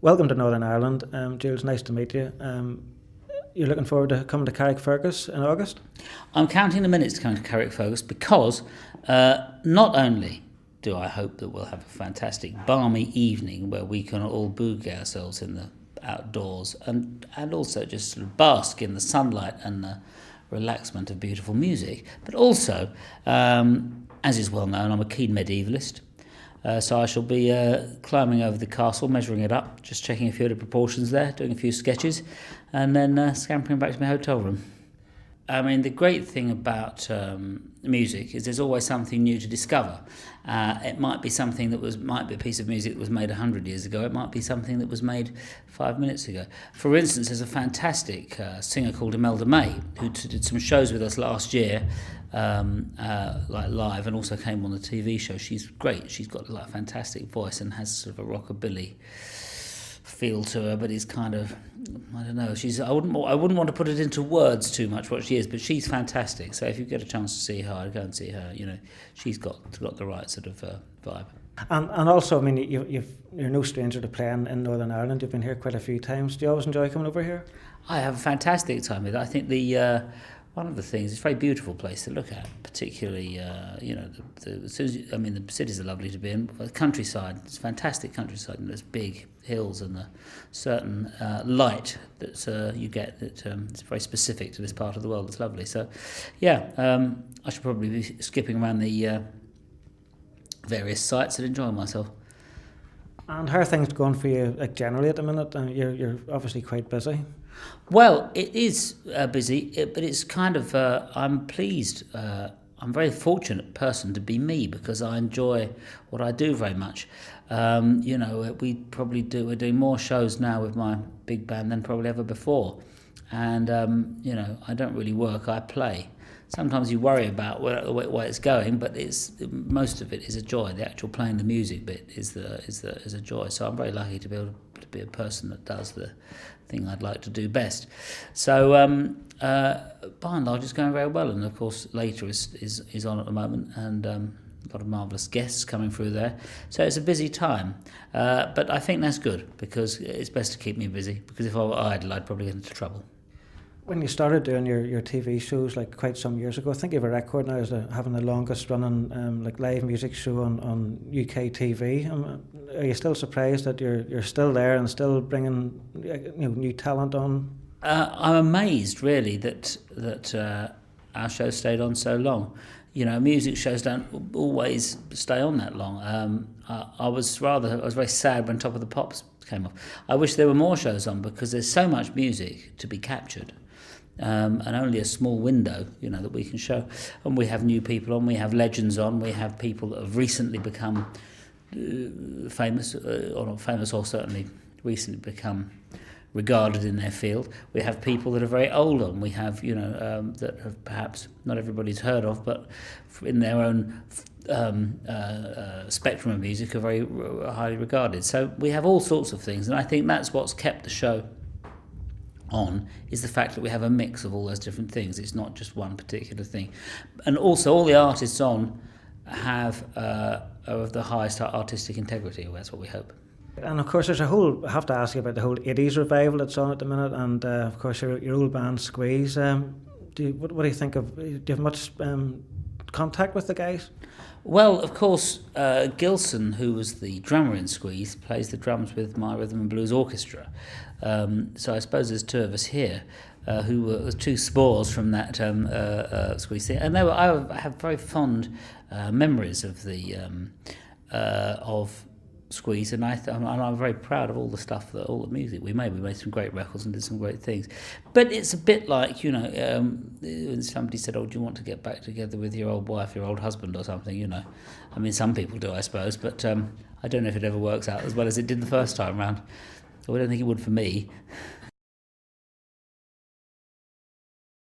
Welcome to Northern Ireland. Jools, nice to meet you. You're looking forward to coming to Carrickfergus in August? I'm counting the minutes to come to Carrickfergus because not only do I hope that we'll have a fantastic balmy evening where we can all boogie ourselves in the outdoors and also just sort of bask in the sunlight and the relaxment of beautiful music, but also, as is well known, I'm a keen medievalist. So I shall be climbing over the castle, measuring it up, just checking a few of the proportions there, doing a few sketches, and then scampering back to my hotel room. I mean, the great thing about music is there's always something new to discover. It might be something that might be a piece of music that was made 100 years ago. It might be something that was made 5 minutes ago. For instance, there's a fantastic singer called Imelda May who did some shows with us last year, like live, and also came on the TV show. She's great. She's got a fantastic voice and has sort of a rockabilly feel to her, but it's kind of, I don't know. I wouldn't want to put it into words too much what she is, but she's fantastic. So if you get a chance to see her, I'd go and see her. You know, she's got the right sort of vibe. And also, I mean, you're no stranger to playing in Northern Ireland. You've been here quite a few times. Do you always enjoy coming over here? I have a fantastic time with it. I think one of the things, it's a very beautiful place to look at, particularly, the cities are lovely to be in. The countryside, it's fantastic countryside, and there's big hills and a certain light that you get that it's very specific to this part of the world. It's lovely. So, yeah, I should probably be skipping around the various sites and enjoying myself. And how are things going for you, like generally at the minute? You're obviously quite busy. Well, it is busy, but it's kind of, I'm pleased, I'm a very fortunate person to be me because I enjoy what I do very much. We're doing more shows now with my big band than probably ever before. And, I don't really work, I play. Sometimes you worry about where it's going, but most of it is a joy. The actual playing the music bit is a joy. So I'm very lucky to be able to be a person that does the thing I'd like to do best. So by and large, it's going very well. And of course, Later is on at the moment, and a lot of marvellous guests coming through there. So it's a busy time, but I think that's good because it's best to keep me busy. Because if I were idle, I'd probably get into trouble. When you started doing your TV shows like quite some years ago, I think you have a record now as having the longest running live music show on UK TV. Are you still surprised that you're still there and still bringing new talent on? I'm amazed really that our show stayed on so long. You know, music shows don't always stay on that long. I was very sad when Top of the Pops came off. I wish there were more shows on because there's so much music to be captured. And only a small window, that we can show. And we have new people on, we have legends on, we have people that have recently become famous, or not famous, or certainly recently become regarded in their field. We have people that are very old on. We have, that have perhaps not everybody's heard of, but in their own spectrum of music are very highly regarded. So we have all sorts of things, and I think that's what's kept the show on, is the fact that we have a mix of all those different things. It's not just one particular thing. And also all the artists on are of the highest artistic integrity, or that's what we hope. And of course I have to ask you about the whole 80s revival that's on at the minute, and of course your old band Squeeze. What do you think of, do you have much contact with the guys? Well, of course, Gilson, who was the drummer in Squeeze, plays the drums with my Rhythm and Blues Orchestra. So I suppose there's two of us here who were two spores from that Squeeze thing. And I have very fond memories of of Squeeze, and I'm very proud of all the music we made. We made some great records and did some great things. But it's a bit like, when somebody said, "Oh, do you want to get back together with your old wife, your old husband, or something?" I mean, some people do, I suppose, but I don't know if it ever works out as well as it did the first time round. I don't think it would for me.